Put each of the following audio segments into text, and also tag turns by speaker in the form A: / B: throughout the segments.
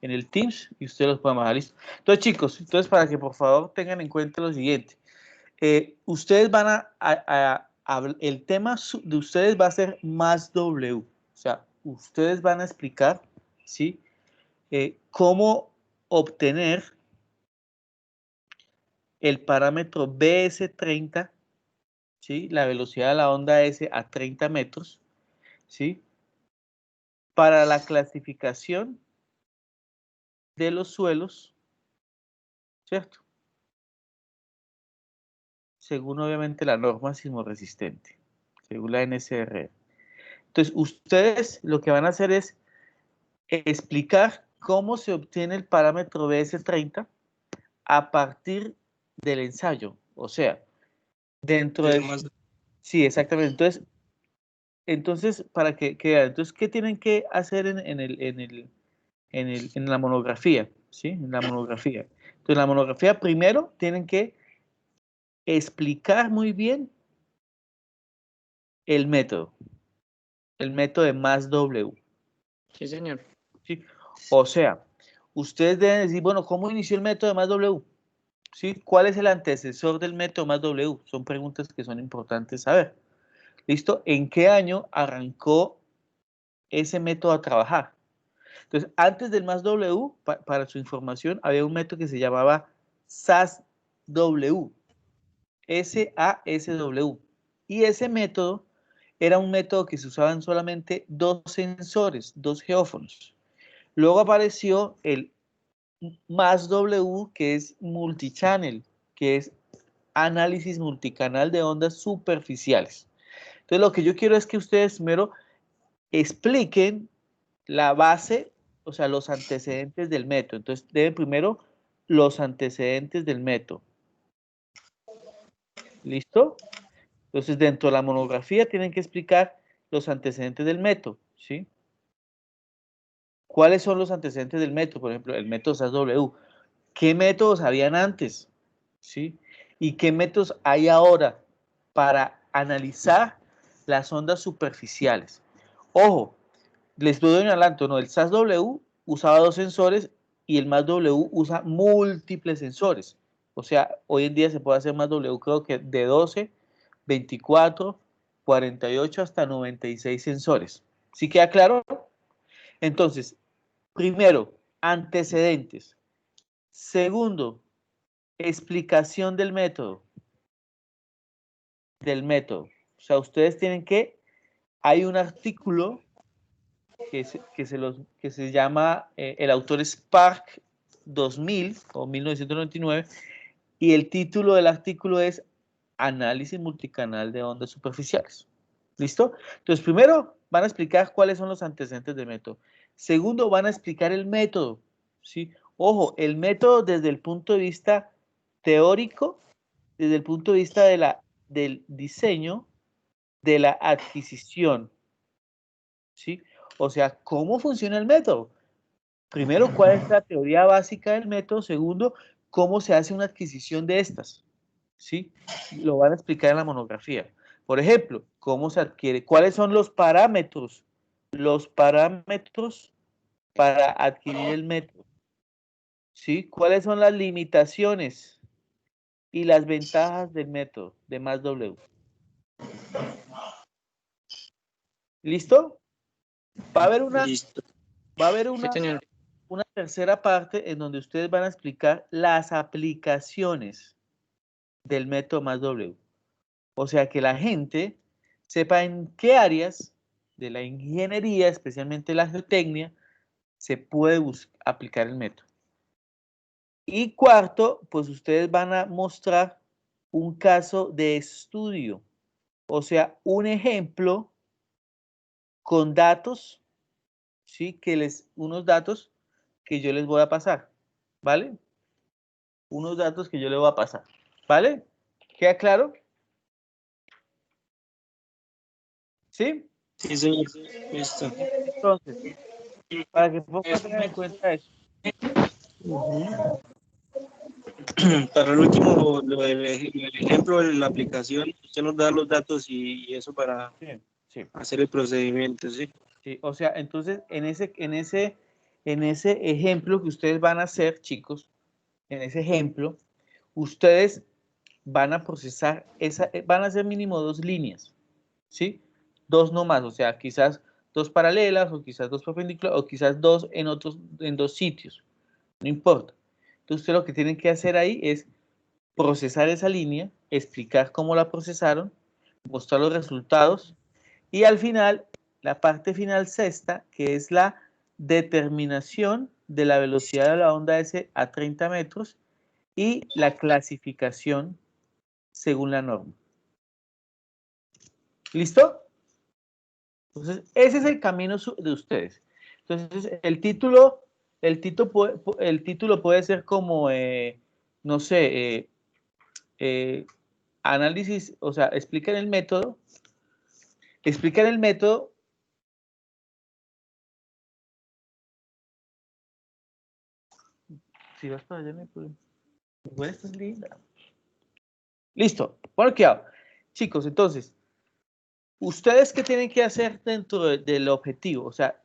A: en el Teams y ustedes los pueden bajar. ¿Listo? Entonces, chicos, entonces para que por favor tengan en cuenta lo siguiente. Ustedes van el tema de ustedes va a ser más W. O sea, ustedes van a explicar, ¿sí? Cómo obtener el parámetro BS30, ¿sí? La velocidad de la onda S a 30 metros, ¿sí? Para la clasificación de los suelos, ¿cierto? Según obviamente la norma sismorresistente, según la NSR. Entonces, ustedes lo que van a hacer es explicar cómo se obtiene el parámetro BS30 a partir del ensayo. O sea, dentro de... Sí, exactamente. Entonces para que vean, entonces, ¿qué tienen que hacer en la monografía? ¿Sí? En la monografía. Entonces, en la monografía primero tienen que explicar muy bien el método de más W.
B: Sí, señor.
A: ¿Sí? O sea, ustedes deben decir, bueno, ¿cómo inició el método de más W? ¿Sí? ¿Cuál es el antecesor del método más W? Son preguntas que son importantes saber. ¿Listo? ¿En qué año arrancó ese método a trabajar? Entonces, antes del más W, para su información, había un método que se llamaba SAS-W. S-A-S-W. Y ese método era un método que se usaban solamente dos sensores, dos geófonos. Luego apareció el más W, que es multichannel, que es análisis multicanal de ondas superficiales. Entonces, lo que yo quiero es que ustedes primero expliquen la base, o sea, los antecedentes del método. Entonces, deben primero los antecedentes del método. ¿Listo? Entonces, dentro de la monografía tienen que explicar los antecedentes del método, ¿sí? ¿Cuáles son los antecedentes del método? Por ejemplo, el método SAS-W. ¿Qué métodos habían antes? ¿Sí? ¿Y qué métodos hay ahora para analizar las ondas superficiales? Ojo, les doy un adelanto, ¿no? El SAS-W usaba dos sensores y el más W usa múltiples sensores. O sea, hoy en día se puede hacer más W, creo que de 12, 24, 48 hasta 96 sensores. ¿Sí queda claro? Entonces, primero, antecedentes. Segundo, explicación del método. O sea, ustedes tienen que, hay un artículo que se llama, el autor es Park 2000 o 1999, y el título del artículo es Análisis multicanal de ondas superficiales. ¿Listo? Entonces, primero van a explicar cuáles son los antecedentes del método. Segundo, van a explicar el método, ¿sí? Ojo, el método desde el punto de vista teórico, desde el punto de vista del diseño, de la adquisición, ¿sí? O sea, ¿cómo funciona el método? Primero, ¿cuál es la teoría básica del método? Segundo, ¿cómo se hace una adquisición de estas? ¿Sí? Lo van a explicar en la monografía. Por ejemplo, ¿cómo se adquiere? ¿Cuáles son los parámetros? Los parámetros para adquirir el método. ¿Sí? ¿Cuáles son las limitaciones y las ventajas del método de más W? ¿Listo? Va a haber una,
B: Listo.
A: va a haber
B: Sí, señor.
A: una tercera parte en donde ustedes van a explicar las aplicaciones del método más W. O sea, que la gente sepa en qué áreas de la ingeniería, especialmente la geotecnia, se puede aplicar el método. Y cuarto, pues ustedes van a mostrar un caso de estudio, o sea, un ejemplo con datos, ¿sí? Unos datos que yo les voy a pasar, ¿vale? Unos datos que yo les voy a pasar, ¿vale? ¿Queda claro? ¿Sí?
B: Sí, señor. Listo.
A: Entonces, para que pongan en cuenta eso.
B: Para el último, el ejemplo de la aplicación, usted nos da los datos y eso para
A: Sí, sí.
B: hacer el procedimiento, ¿sí?
A: Sí, o sea, entonces en ese ejemplo que ustedes van a hacer, chicos, en ese ejemplo, ustedes van a procesar, van a hacer mínimo 2 líneas, ¿sí? 2 no más, o sea, quizás 2 paralelas, o quizás 2 perpendiculares, o quizás 2 en 2 sitios, no importa. Entonces, ustedes lo que tienen que hacer ahí es procesar esa línea, explicar cómo la procesaron, mostrar los resultados, y al final, la parte final sexta, que es la determinación de la velocidad de la onda S a 30 metros y la clasificación según la norma. ¿Listo? Entonces, ese es el camino de ustedes. Entonces, el título puede ser como, no sé, análisis, o sea, explican el método. Si vas para allá, no hay problema. Igual estás linda. Listo, bueno, quedado. Chicos, entonces, ¿ustedes qué tienen que hacer dentro del objetivo? O sea,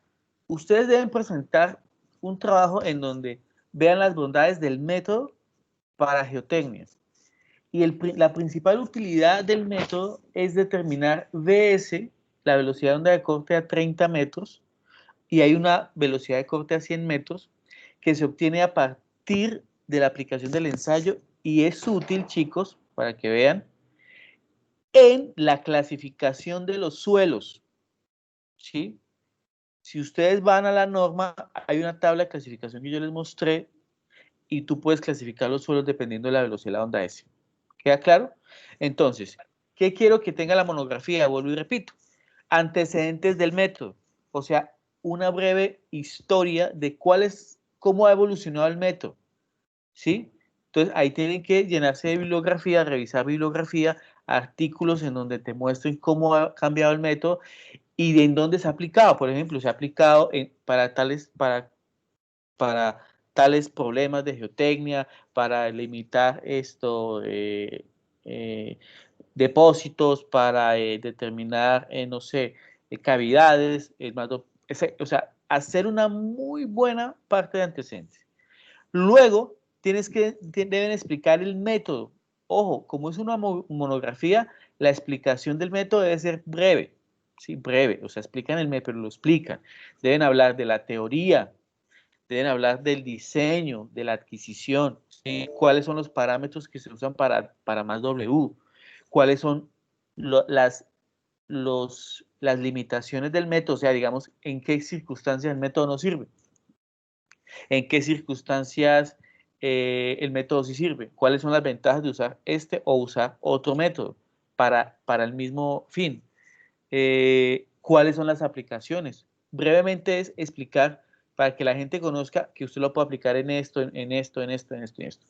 A: ustedes deben presentar un trabajo en donde vean las bondades del método para geotecnia. Y la principal utilidad del método es determinar VS, la velocidad de onda de corte a 30 metros, y hay una velocidad de corte a 100 metros que se obtiene a partir de la aplicación del ensayo y es útil, chicos, para que vean, en la clasificación de los suelos, ¿sí? Si ustedes van a la norma, hay una tabla de clasificación que yo les mostré y tú puedes clasificar los suelos dependiendo de la velocidad de la onda S. ¿Queda claro? Entonces, ¿qué quiero que tenga la monografía? Vuelvo y repito. Antecedentes del método. O sea, una breve historia de cómo ha evolucionado el método. ¿Sí? Entonces, ahí tienen que llenarse de bibliografía, revisar bibliografía, artículos en donde te muestren cómo ha cambiado el método y en dónde se ha aplicado. Por ejemplo, se ha aplicado para tales problemas de geotecnia, para limitar eh, depósitos, para determinar, no sé, cavidades, o sea, hacer una muy buena parte de antecedentes. Luego, deben explicar el método. Ojo, como es una monografía, la explicación del método debe ser breve, sí, breve, o sea, explican el método, pero lo explican. Deben hablar de la teoría, deben hablar del diseño, de la adquisición, ¿sí? Cuáles son los parámetros que se usan para más W, cuáles son las limitaciones del método, o sea, digamos, en qué circunstancias el método no sirve, en qué circunstancias el método sí sirve, cuáles son las ventajas de usar este o usar otro método para el mismo fin, cuáles son las aplicaciones. Brevemente es explicar para que la gente conozca que usted lo puede aplicar en esto, en esto, en esto, en esto, en esto.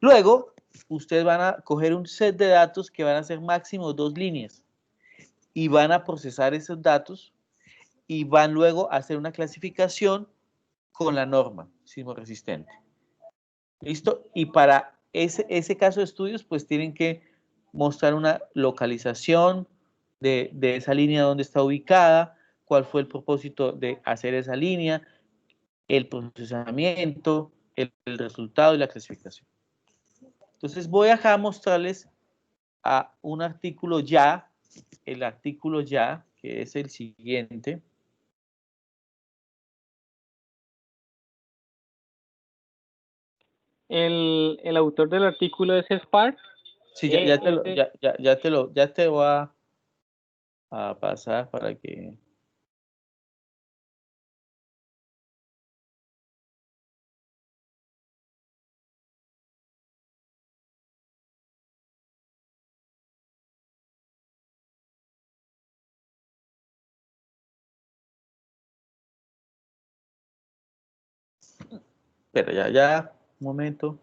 A: Luego, ustedes van a coger un set de datos que van a ser máximo 2 líneas y van a procesar esos datos y van luego a hacer una clasificación con la norma sismo resistente. ¿Listo? Y para ese caso de estudios, pues tienen que mostrar una localización de esa línea donde está ubicada, cuál fue el propósito de hacer esa línea, el procesamiento, el resultado y la clasificación. Entonces voy acá a mostrarles a un artículo ya, el artículo ya, que es el siguiente.
C: El autor del artículo es Spark.
A: Sí, ya te voy a pasar para que... Pero un momento.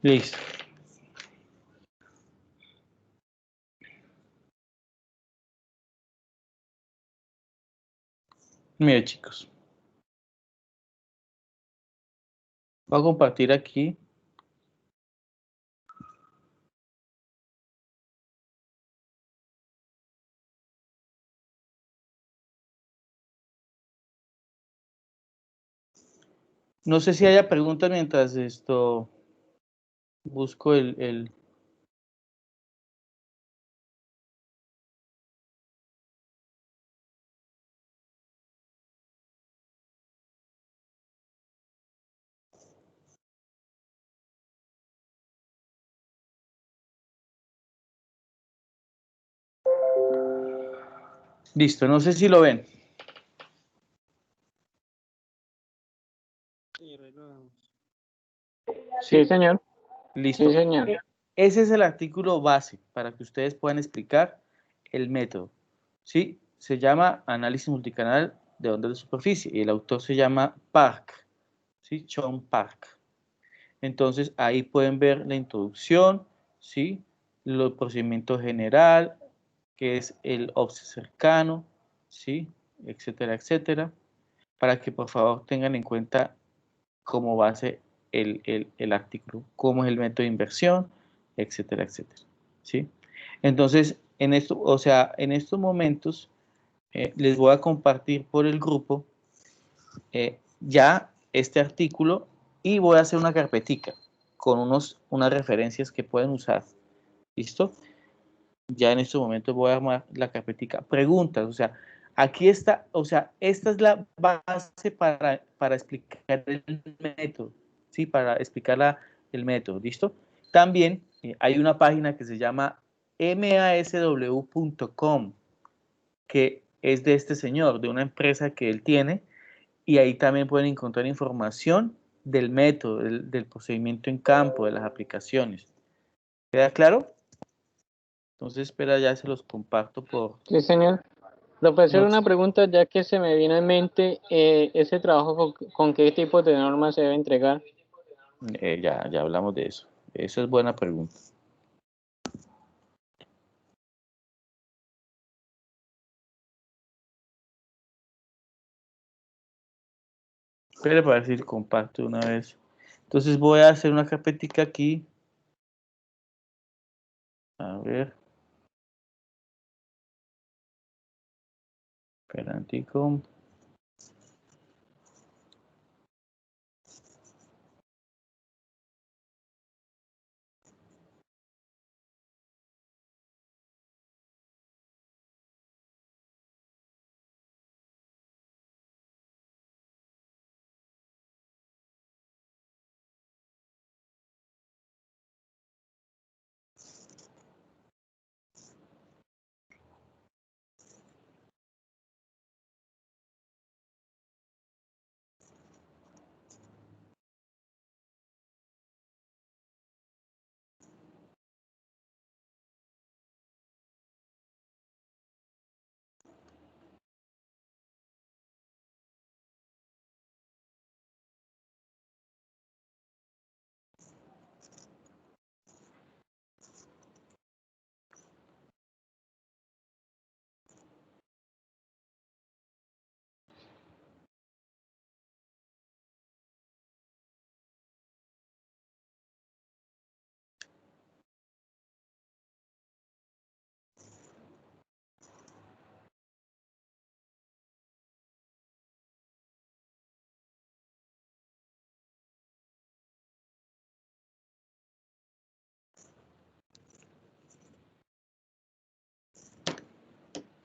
A: Listo. Mira, chicos. Voy a compartir aquí. No sé si haya preguntas mientras esto busco el... Listo, no sé si lo ven.
C: Sí, señor.
A: Listo.
C: Sí, señor.
A: Ese es el artículo base para que ustedes puedan explicar el método. ¿Sí? Se llama análisis multicanal de ondas de superficie y el autor se llama Park. ¿Sí? Sean Park. Entonces ahí pueden ver la introducción, ¿sí? El procedimiento general, que es el offset cercano, ¿sí? Etcétera, etcétera. Para que por favor tengan en cuenta como base el artículo, cómo es el método de inversión, etcétera, etcétera. ¿Sí? Entonces, en esto, o sea, en estos momentos les voy a compartir por el grupo ya este artículo y voy a hacer una carpetica con unas referencias que pueden usar. ¿Listo? Ya en estos momentos voy a armar la carpetica. Preguntas, o sea, aquí está, o sea, esta es la base para explicar el método, ¿sí? Para explicar el método, ¿listo? También hay una página que se llama masw.com, que es de este señor, de una empresa que él tiene, y ahí también pueden encontrar información del método, del procedimiento en campo, de las aplicaciones. ¿Queda claro? Entonces, espera, ya se los comparto por...
C: Sí, señor. Le puedo hacer
A: No,
C: una pregunta ya que se me vino en mente ese trabajo con qué tipo de normas se debe entregar.
A: ya hablamos de eso. Esa es buena pregunta. Espera para ver si comparto una vez. Entonces voy a hacer una carpetica aquí. A ver. Esperantico.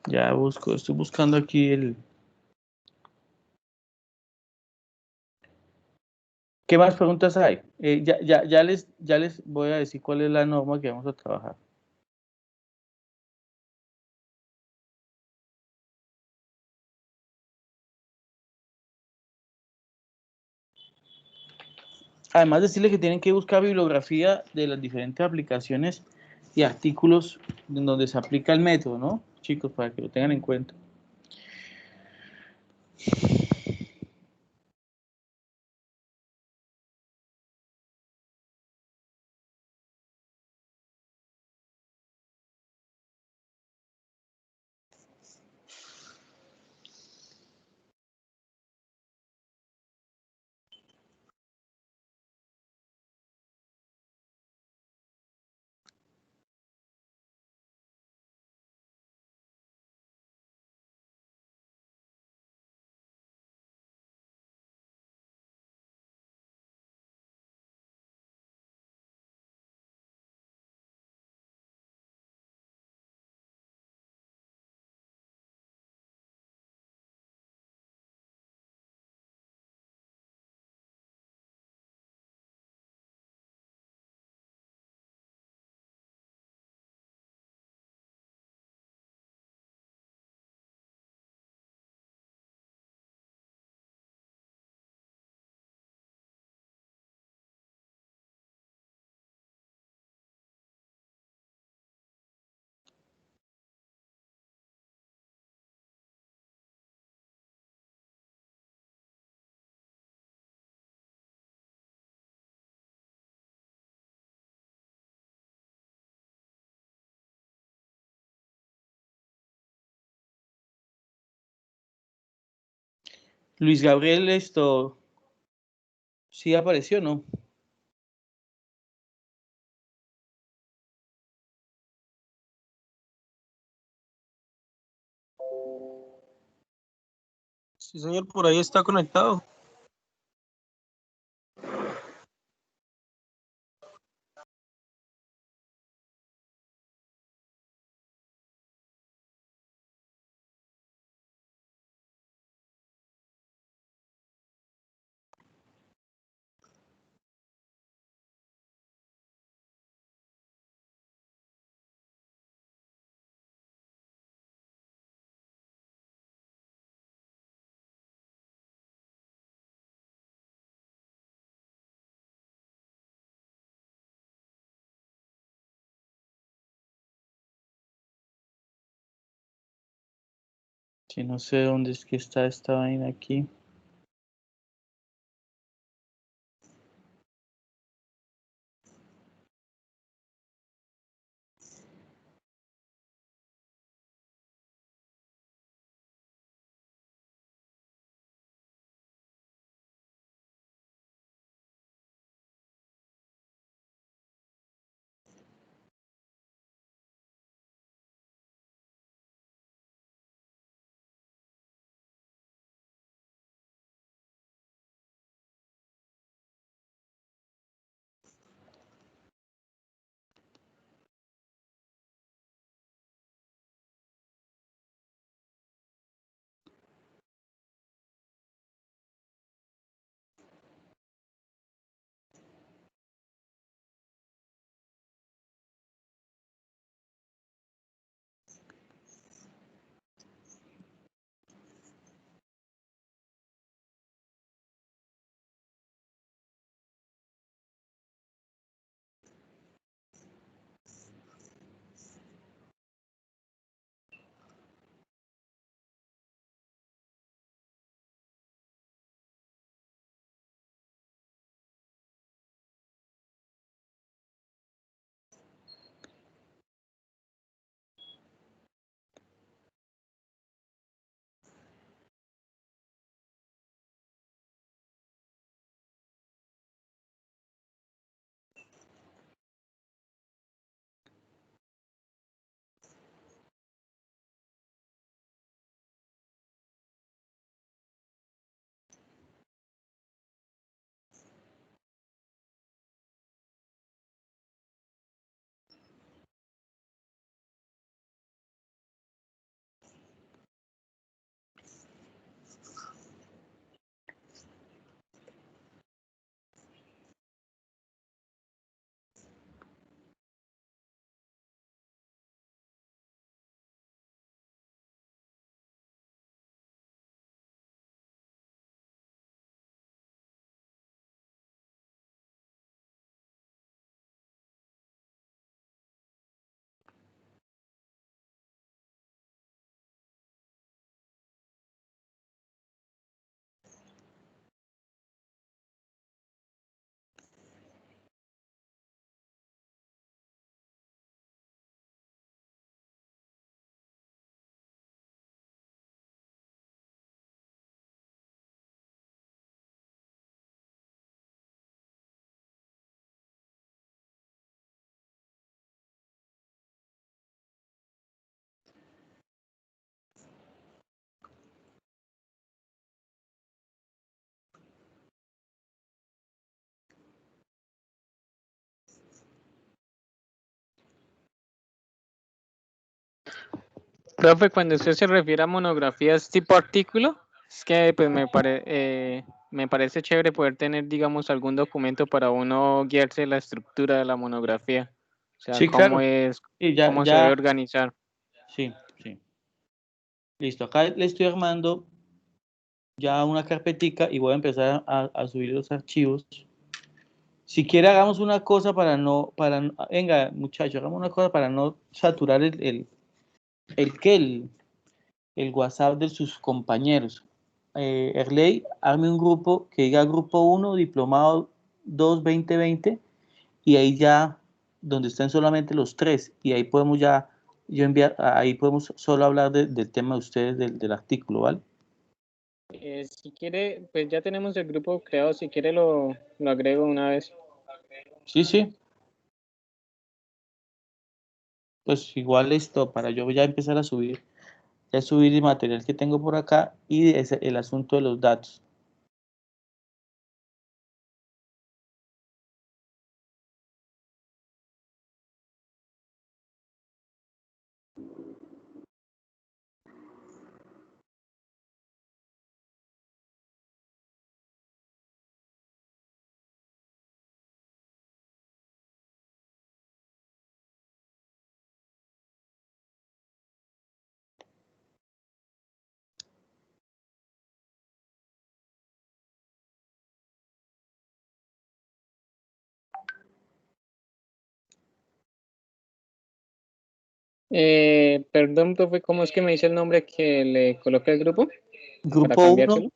A: Ya busco, estoy buscando aquí el... ¿Qué más preguntas hay? Ya les voy a decir cuál es la norma que vamos a trabajar. Además, decirles que tienen que buscar bibliografía de las diferentes aplicaciones y artículos en donde se aplica el método, ¿no? Chicos, para que lo tengan en cuenta. Luis Gabriel, esto sí apareció, ¿no?
B: Sí, señor, por ahí está conectado.
A: Sí, no sé dónde es que está esta vaina aquí.
C: Profe, cuando usted se refiere a monografías tipo artículo, es que pues me parece chévere poder tener, digamos, algún documento para uno guiarse la estructura de la monografía. O sea,
A: Sí,
C: cómo
A: claro.
C: es,
A: Y
C: cómo se debe organizar.
A: sí, sí. Listo, acá le estoy armando ya una carpetica y voy a empezar a subir los archivos. Si quiere, hagamos una cosa venga, muchachos, hagamos una cosa para no saturar el WhatsApp de sus compañeros. Erley, arme un grupo que diga grupo 1, diplomado 2 2020, y ahí ya, donde estén solamente los tres, y ahí podemos ya, ahí podemos solo hablar del tema de ustedes, del artículo, ¿vale?
C: Si quiere, pues ya tenemos el grupo creado, si quiere lo agrego una vez.
A: Sí, sí. Pues igual listo, para yo ya empezar a subir, ya subir el material que tengo por acá y el asunto de los datos.
C: Perdón, profe, ¿cómo es que me dice el nombre que le coloque al grupo para
A: Grupo 1,
C: cambiárselo?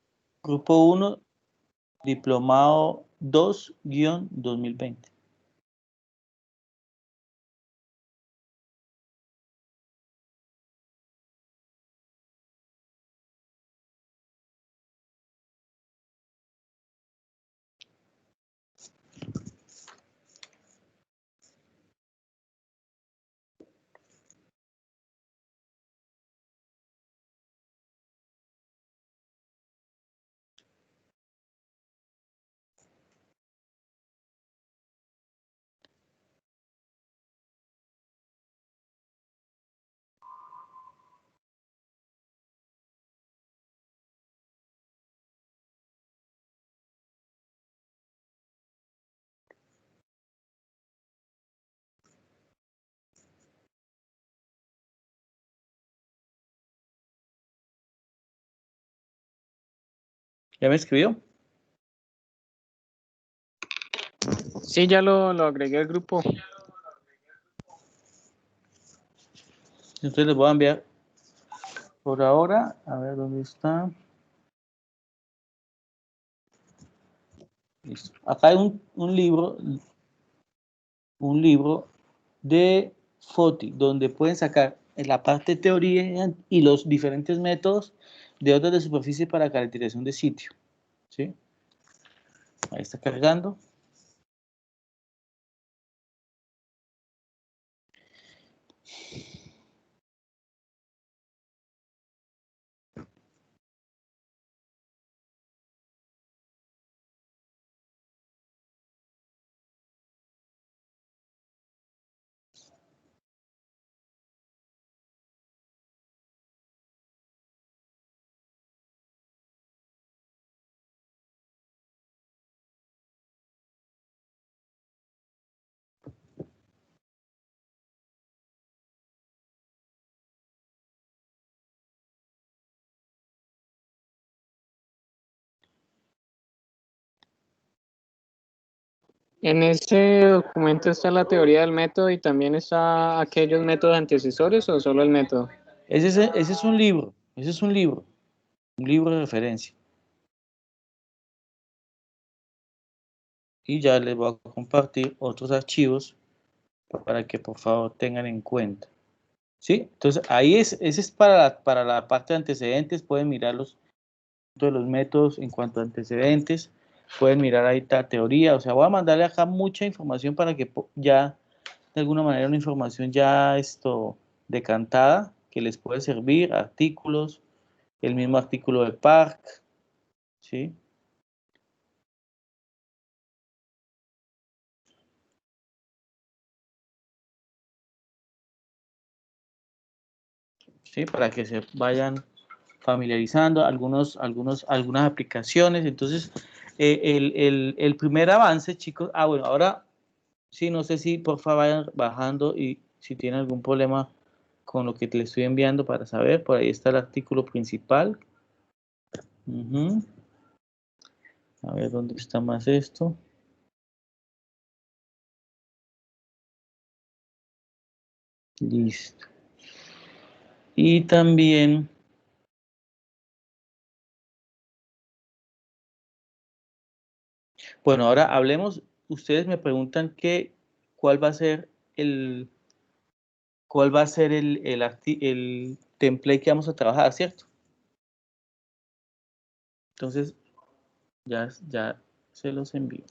A: Grupo 1, Diplomado 2-2020. ¿Ya me escribió?
C: Sí, ya lo agregué al grupo.
A: Entonces les voy a enviar por ahora, a ver dónde está. Listo. Acá hay un libro de FOTI, donde pueden sacar en la parte de teoría y los diferentes métodos de otras de superficie para caracterización de sitio. ¿Sí? Ahí está cargando.
C: En ese documento está la teoría del método y también está aquellos métodos antecesores o solo el método.
A: Ese es un libro, un libro de referencia. Y ya les voy a compartir otros archivos para que por favor tengan en cuenta. ¿Sí? Entonces ahí ese es para la parte de antecedentes, pueden mirar de los métodos en cuanto a antecedentes, pueden mirar ahí la teoría, o sea, voy a mandarle acá mucha información para que ya, de alguna manera, una información ya decantada, que les puede servir, artículos, el mismo artículo de Park, ¿sí? ¿Sí? Para que se vayan familiarizando algunas aplicaciones. Entonces, el primer avance, chicos, bueno, ahora sí, no sé si por favor vayan bajando y si tienen algún problema con lo que les estoy enviando para saber, por ahí está el artículo principal. Ujú. A ver dónde está más esto. Listo. Y también, bueno, ahora hablemos, ustedes me preguntan cuál va a ser el template que vamos a trabajar, ¿cierto? Entonces, ya se los envío.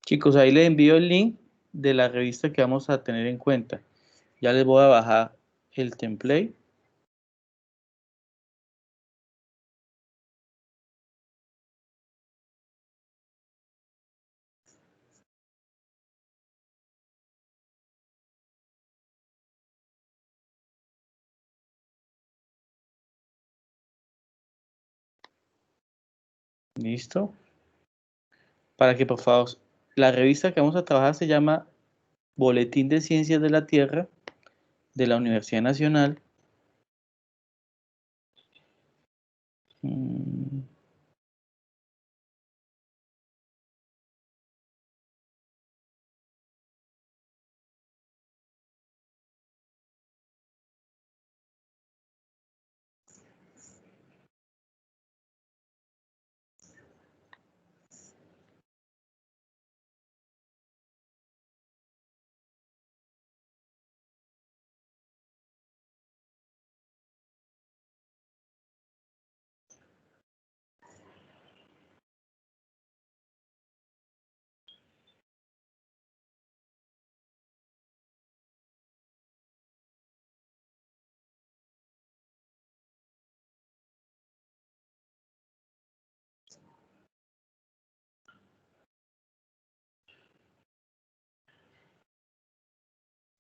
A: Chicos, ahí les envío el link de la revista que vamos a tener en cuenta. Ya les voy a bajar el template. Listo. Para que por favor, la revista que vamos a trabajar se llama Boletín de Ciencias de la Tierra de la Universidad Nacional.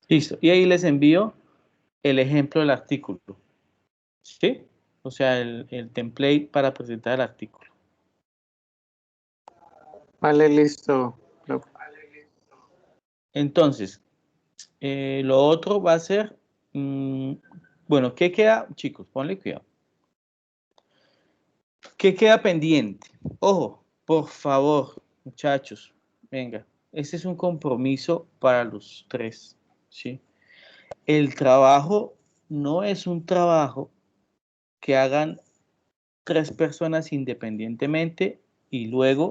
A: Listo. Y ahí les envío el ejemplo del artículo. ¿Sí? O sea, el template para presentar el artículo.
C: Vale, listo.
A: Entonces, lo otro va a ser, bueno, ¿qué queda? Chicos, ponle cuidado. ¿Qué queda pendiente? Ojo, por favor, muchachos, venga, este es un compromiso para los tres, ¿sí? El trabajo no es un trabajo que hagan 3 personas independientemente y luego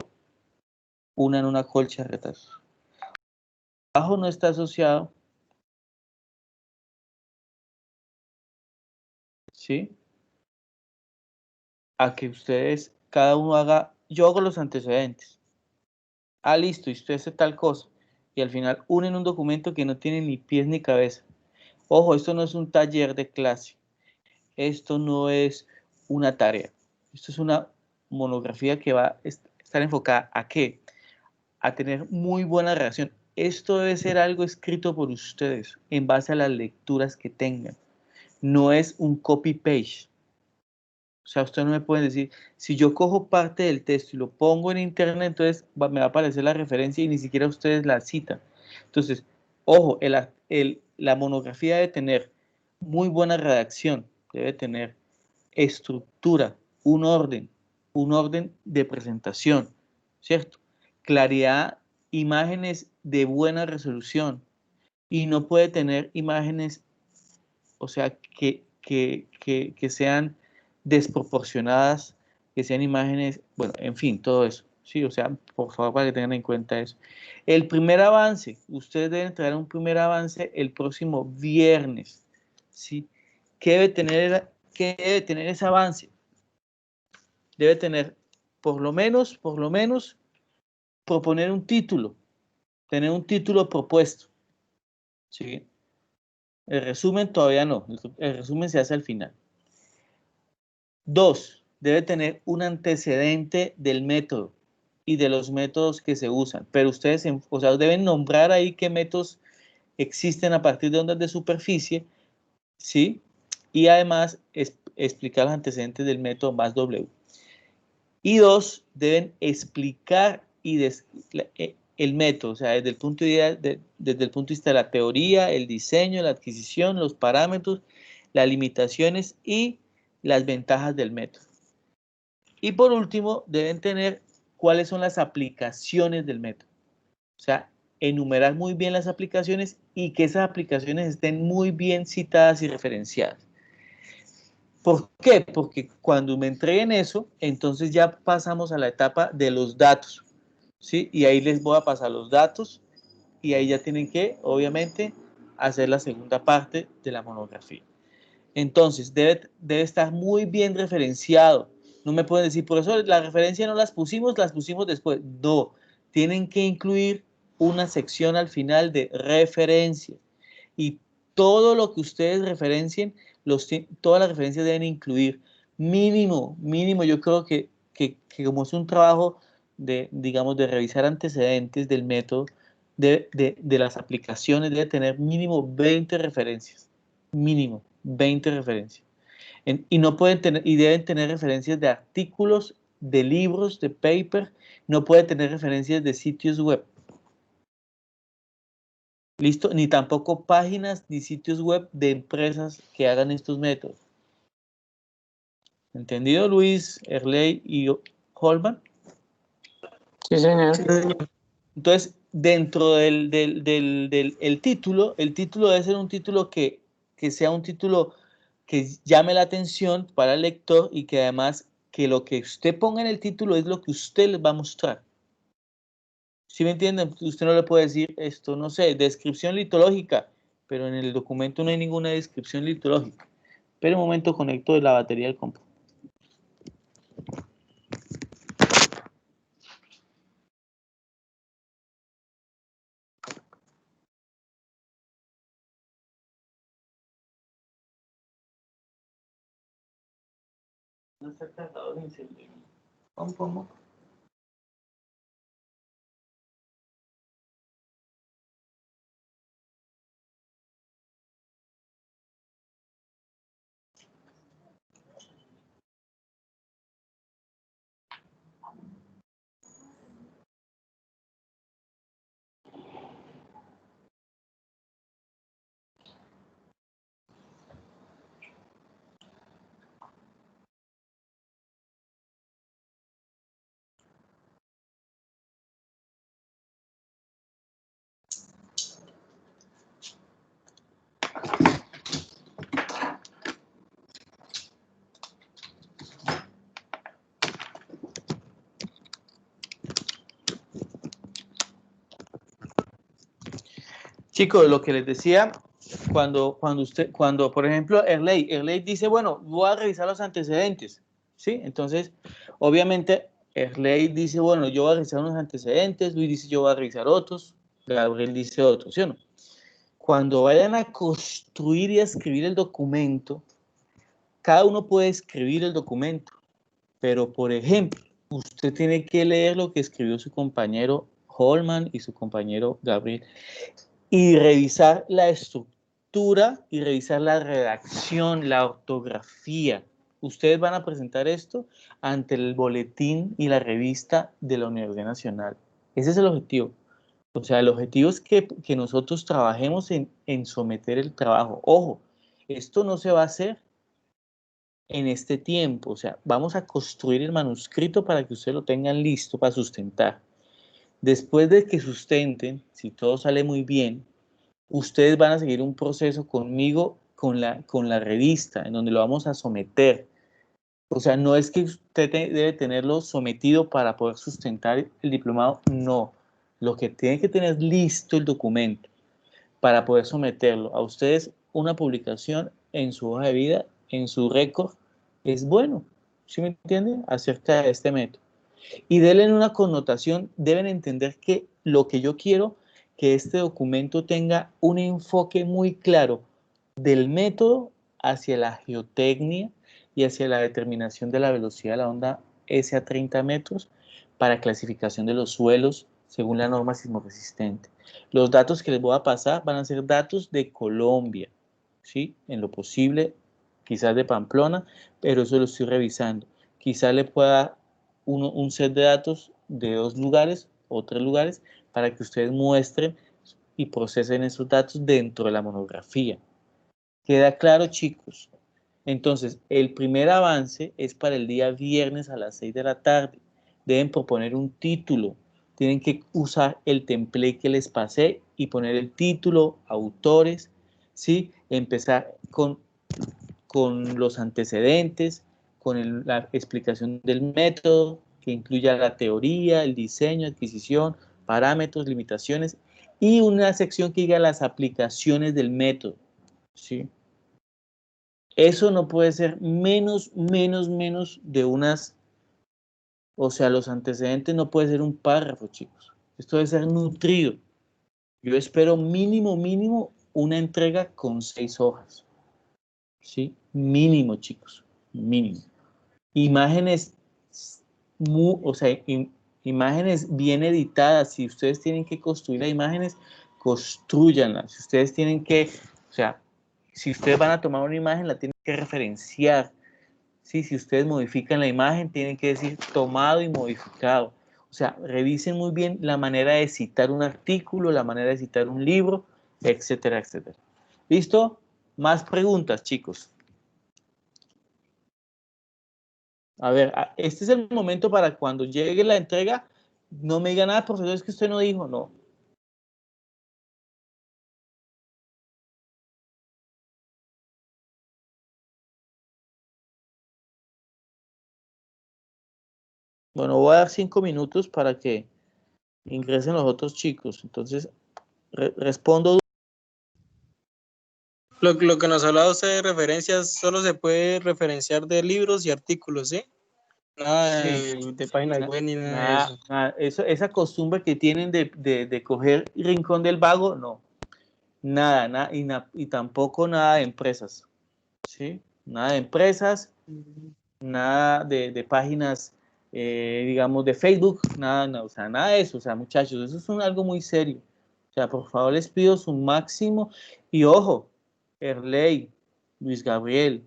A: una en una colcha de retazos. El trabajo no está asociado, ¿sí?, a que ustedes, cada uno haga, yo hago los antecedentes. Ah, listo, y usted hace tal cosa. Y al final unen un documento que no tiene ni pies ni cabeza. Ojo, esto no es un taller de clase. Esto no es una tarea. Esto es una monografía que va a estar enfocada ¿a qué? A tener muy buena reacción. Esto debe ser algo escrito por ustedes en base a las lecturas que tengan. No es un copy-paste. O sea, ustedes no me pueden decir, si yo cojo parte del texto y lo pongo en internet, entonces me va a aparecer la referencia y ni siquiera ustedes la citan. Entonces, ojo, la monografía debe tener muy buena redacción, debe tener estructura, un orden de presentación, ¿cierto? Claridad, imágenes de buena resolución, y no puede tener imágenes, o sea, que sean desproporcionadas, que sean imágenes, bueno, en fin, todo eso. Sí, o sea, por favor, para que tengan en cuenta eso. El primer avance, ustedes deben traer un primer avance el próximo viernes, ¿sí? ¿Qué debe tener ese avance? Debe tener, por lo menos, proponer un título, tener un título propuesto, ¿sí? El resumen todavía no, el resumen se hace al final. 2, debe tener un antecedente del método y de los métodos que se usan, pero ustedes, o sea, deben nombrar ahí qué métodos existen a partir de ondas de superficie, ¿sí? Y además explicar los antecedentes del método más W. Y 2, deben explicar el método, o sea, desde el punto de vista de la teoría, el diseño, la adquisición, los parámetros, las limitaciones y las ventajas del método. Y por último, deben tener cuáles son las aplicaciones del método. O sea, enumerar muy bien las aplicaciones y que esas aplicaciones estén muy bien citadas y referenciadas. ¿Por qué? Porque cuando me entreguen eso, entonces ya pasamos a la etapa de los datos, ¿sí? Y ahí les voy a pasar los datos y ahí ya tienen que, obviamente, hacer la segunda parte de la monografía. Entonces, debe estar muy bien referenciado. No me pueden decir, por eso la referencia no las pusimos después. No, tienen que incluir una sección al final de referencia. Y todo lo que ustedes referencien, todas las referencias deben incluir mínimo, yo creo que como es un trabajo de, digamos, de revisar antecedentes del método, de las aplicaciones, debe tener mínimo 20 referencias, mínimo 20 referencias. Y no pueden tener, y deben tener referencias de artículos, de libros, de paper, no puede tener referencias de sitios web. ¿Listo? Ni tampoco páginas ni sitios web de empresas que hagan estos métodos. ¿Entendido, Luis, Erley y Holman?
C: Sí, señor.
A: Entonces, dentro del título, el título debe ser un título que sea un título que llame la atención para el lector y que además que lo que usted ponga en el título es lo que usted les va a mostrar. ¿Sí me entienden? Usted no le puede decir esto, no sé, descripción litológica, pero en el documento no hay ninguna descripción litológica. Espera un momento, conecto la batería del compu. No está cargado el celular. ¿Cómo? Chicos, lo que les decía, cuando por ejemplo, Erley dice, bueno, voy a revisar los antecedentes, ¿sí? Entonces, obviamente, Erley dice, bueno, yo voy a revisar unos antecedentes, Luis dice, yo voy a revisar otros, Gabriel dice otros, ¿sí o no? Cuando vayan a construir y a escribir el documento, cada uno puede escribir el documento, pero, por ejemplo, usted tiene que leer lo que escribió su compañero Holman y su compañero Gabriel, y revisar la estructura y revisar la redacción, la ortografía. Ustedes van a presentar esto ante el boletín y la revista de la Universidad Nacional. Ese es el objetivo. O sea, el objetivo es que nosotros trabajemos en someter el trabajo. Ojo, esto no se va a hacer en este tiempo. O sea, vamos a construir el manuscrito para que ustedes lo tengan listo para sustentar. Después de que sustenten, si todo sale muy bien, ustedes van a seguir un proceso conmigo con la revista, en donde lo vamos a someter. O sea, no es que usted debe tenerlo sometido para poder sustentar el diplomado, no. Lo que tiene que tener es listo el documento para poder someterlo. A ustedes una publicación en su hoja de vida, en su récord, es bueno, ¿sí me entienden? Acerca de este método. Y denle una connotación, deben entender que lo que yo quiero, que este documento tenga un enfoque muy claro del método hacia la geotecnia y hacia la determinación de la velocidad de la onda S a 30 metros para clasificación de los suelos según la norma sismoresistente. Los datos que les voy a pasar van a ser datos de Colombia, ¿sí? En lo posible, quizás de Pamplona, pero eso lo estoy revisando. Quizás le pueda dar un set de datos de 2 lugares o 3 lugares para que ustedes muestren y procesen esos datos dentro de la monografía. ¿Queda claro, chicos? Entonces, el primer avance es para el día viernes a las 6 de la tarde. Deben proponer un título. Tienen que usar el template que les pasé y poner el título, autores, ¿sí? Empezar con los antecedentes, con la explicación del método, que incluya la teoría, el diseño, adquisición, parámetros, limitaciones, y una sección que diga las aplicaciones del método, ¿sí? Eso no puede ser menos de unas, o sea, los antecedentes no puede ser un párrafo, chicos. Esto debe ser nutrido. Yo espero mínimo una entrega con 6 hojas. ¿Sí? Mínimo, chicos. Mínimo. Imágenes, o sea, imágenes bien editadas. Si ustedes tienen que construir las imágenes, construyanlas. Si ustedes tienen que, o sea, si ustedes van a tomar una imagen, la tienen que referenciar. ¿Sí? Si ustedes modifican la imagen, tienen que decir tomado y modificado. O sea, revisen muy bien la manera de citar un artículo, la manera de citar un libro, etcétera, etcétera. ¿Listo? Más preguntas, chicos. A ver, este es el momento para cuando llegue la entrega, no me diga nada, profesor, es que usted no dijo, no. Bueno, voy a dar 5 minutos para que ingresen los otros chicos. Entonces, respondo.
B: Lo que nos hablaba usted de referencias, solo se puede referenciar de libros y artículos, ¿sí? Nada
A: Sí.
B: de páginas web ni nada de eso.
A: Esa costumbre que tienen de coger rincón del vago, no. Nada, y tampoco nada de empresas. ¿Sí? Nada de empresas, nada de páginas, digamos, de Facebook, nada, o sea, nada de eso. O sea, muchachos, eso es algo muy serio. O sea, por favor, les pido su máximo. Y ojo, Erley, Luis Gabriel,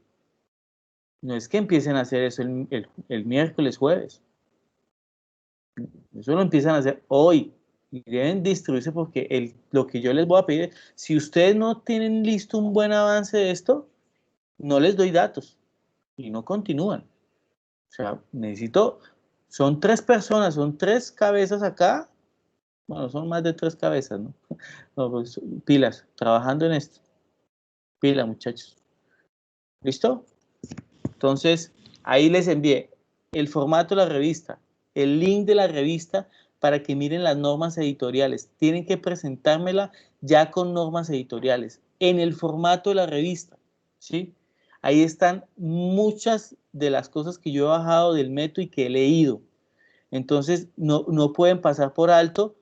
A: no es que empiecen a hacer eso el miércoles, jueves. Eso lo empiezan a hacer hoy y deben distribuirse porque lo que yo les voy a pedir, si ustedes no tienen listo un buen avance de esto, no les doy datos y no continúan. O sea, son 3 personas, son 3 cabezas acá, bueno, son más de 3 cabezas, ¿no? No, pues, pilas, trabajando en esto. Pila, muchachos. ¿Listo? Entonces, ahí les envié el formato de la revista, el link de la revista para que miren las normas editoriales. Tienen que presentármela ya con normas editoriales, en el formato de la revista, ¿sí? Ahí están muchas de las cosas que yo he bajado del método y que he leído. Entonces, no pueden pasar por alto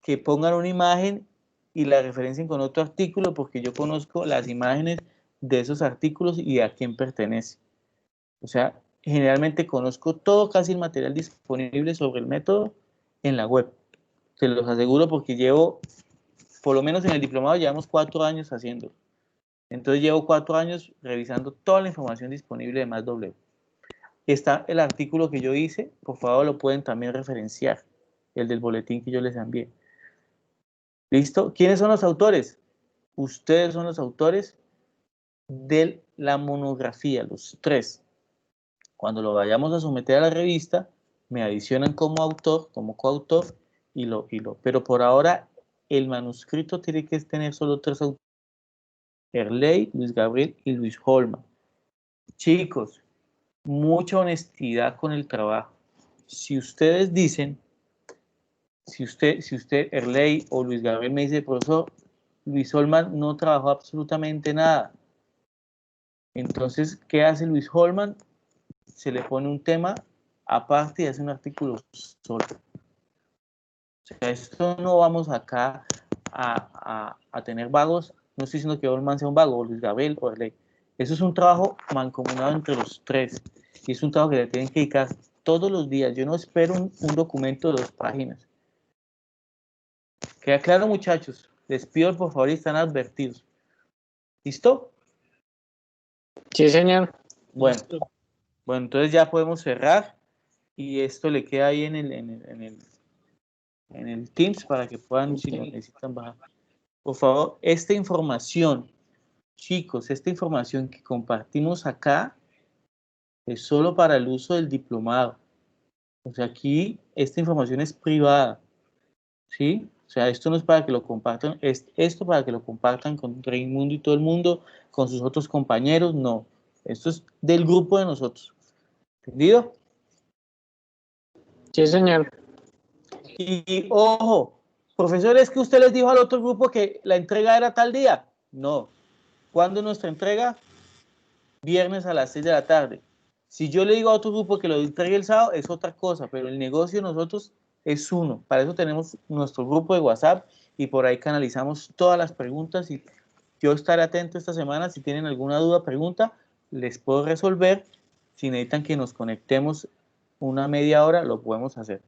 A: que pongan una imagen y la referencien con otro artículo, porque yo conozco las imágenes de esos artículos y a quién pertenece. O sea, generalmente conozco todo, casi el material disponible sobre el método en la web. Se los aseguro porque llevo, por lo menos en el diplomado, llevamos 4 años haciéndolo. Entonces llevo 4 años revisando toda la información disponible de MathW. Está el artículo que yo hice, por favor lo pueden también referenciar, el del boletín que yo les envié. ¿Listo? ¿Quiénes son los autores? Ustedes son los autores de la monografía, los 3. Cuando lo vayamos a someter a la revista, me adicionan como autor, como coautor, pero por ahora el manuscrito tiene que tener solo 3 autores: Erley, Luis Gabriel y Luis Holman. Chicos, mucha honestidad con el trabajo. Si ustedes dicen, si usted, Erley o Luis Gabriel me dice, profesor, Luis Holman no trabajó absolutamente nada. Entonces, ¿qué hace Luis Holman? Se le pone un tema aparte y hace un artículo solo. O sea, esto no vamos acá a tener vagos. No estoy diciendo que Holman sea un vago, o Luis Gabriel o Erley. Eso es un trabajo mancomunado entre los tres. Y es un trabajo que le tienen que dedicar todos los días. Yo no espero un documento de 2 páginas. ¿Queda claro, muchachos? Les pido por favor y están advertidos. ¿Listo?
C: Sí, señor.
A: Bueno, entonces ya podemos cerrar. Y esto le queda ahí en el Teams para que puedan, si lo necesitan, bajar. Por favor, esta información, chicos, esta información que compartimos acá es solo para el uso del diplomado. O sea, aquí esta información es privada, ¿sí? O sea, esto no es para que lo compartan, es esto para que lo compartan con Raimundo y todo el mundo, con sus otros compañeros, no. Esto es del grupo de nosotros. ¿Entendido?
C: Sí, señor.
A: Y ojo, profesor, ¿es que usted les dijo al otro grupo que la entrega era tal día? No. ¿Cuándo es nuestra entrega? Viernes a las 6 de la tarde. Si yo le digo a otro grupo que lo entregue el sábado, es otra cosa, pero el negocio de nosotros es uno. Para eso tenemos nuestro grupo de WhatsApp y por ahí canalizamos todas las preguntas y yo estaré atento esta semana. Si tienen alguna duda, pregunta, les puedo resolver. Si necesitan que nos conectemos una media hora, lo podemos hacer.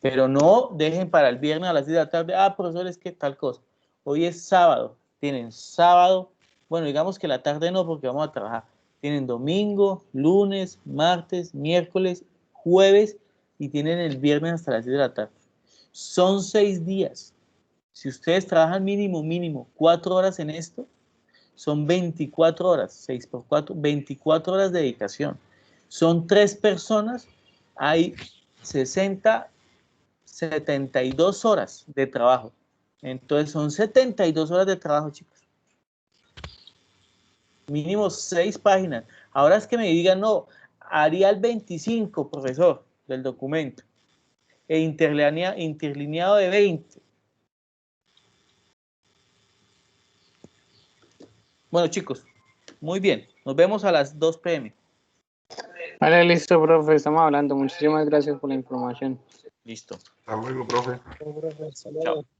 A: Pero no dejen para el viernes a las 6 de la tarde, profesor, es que tal cosa. Hoy es sábado, tienen sábado, bueno, digamos que la tarde no porque vamos a trabajar. Tienen domingo, lunes, martes, miércoles, jueves y tienen el viernes hasta las 6 de la tarde. Son 6 días. Si ustedes trabajan mínimo 4 horas en esto, son 24 horas, 6 por 4, 24 horas de dedicación. Son 3 personas, hay 72 horas de trabajo. Entonces son 72 horas de trabajo, chicos. Mínimo 6 páginas. Ahora es que me digan, no, haría el 25, profesor, del documento. E interlineado de 20. Bueno, chicos, muy bien. Nos vemos a las 2 p.m.
C: Vale, listo, profe. Estamos hablando. Muchísimas gracias por la información.
A: Listo.
D: Hasta luego, profe.
B: Hasta luego.
A: Chao.